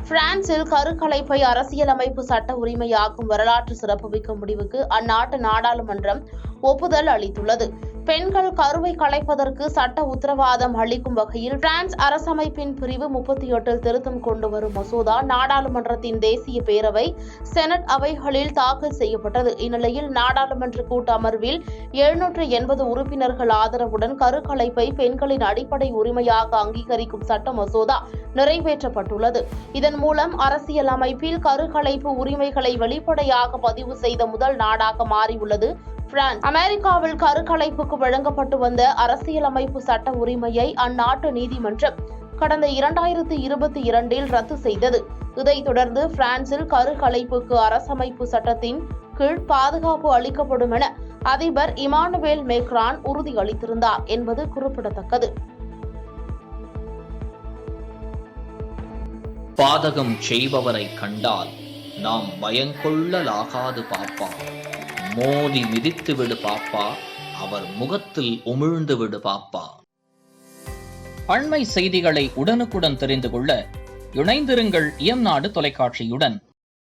பிரான்சில் கருக்கலைப்பை அரசியலமைப்பு சட்ட உரிமையாக்கும் வரலாற்று சிறப்புமிக்க முடிவுக்கு அந்நாட்டு நாடாளுமன்றம் ஒப்புதல் அளித்துள்ளது. பெண்கள் கருவை கலைப்பதற்கு சட்ட உத்தரவாதம் அளிக்கும் வகையில் பிரான்ஸ் அரசமைப்பின் பிரிவு 38 திருத்தம் கொண்டு வரும் மசோதா நாடாளுமன்றத்தின் தேசிய பேரவை செனட் அவைகளில் தாக்கல் செய்யப்பட்டது. இந்நிலையில் நாடாளுமன்ற கூட்ட அமர்வில் 780 உறுப்பினர்கள் ஆதரவுடன் கருக்கலைப்பை பெண்களின் அடிப்படை உரிமையாக அங்கீகரிக்கும் சட்ட மசோதா நிறைவேற்றப்பட்டுள்ளது. இதன் மூலம் அரசியல் அமைப்பில் கருக்கலைப்பு உரிமைகளை வெளிப்படையாக பதிவு செய்த முதல் நாடாக மாறியுள்ளது பிரான்ஸ். அமெரிக்காவில் கருக்கலைப்புக்கு வழங்கப்பட்டு வந்த அரசியலமைப்பு சட்ட உரிமையை அந்நாட்டு நீதிமன்றம் கடந்த 2022 ரத்து செய்தது. இதைத் தொடர்ந்து பிரான்சில் கருக்கலைப்புக்கு அரசமைப்பு சட்டத்தின் கீழ் பாதுகாப்பு அளிக்கப்படும் என அதிபர் இமானுவேல் மேக்ரான் உறுதியளித்திருந்தார் என்பது குறிப்பிடத்தக்கது. பாதகம் செய்பவரை கண்டால் நாம் பயங்கொள்ளலாகாது பாப்பா, மோதி மிதித்து விடு பாப்பா, அவர் முகத்தில் உமிழ்ந்து விடு பாப்பா. அண்மை செய்திகளை உடனுக்குடன் தெரிந்து கொள்ள இணைந்திருங்கள் இயம்நாடு தொலைக்காட்சியுடன்.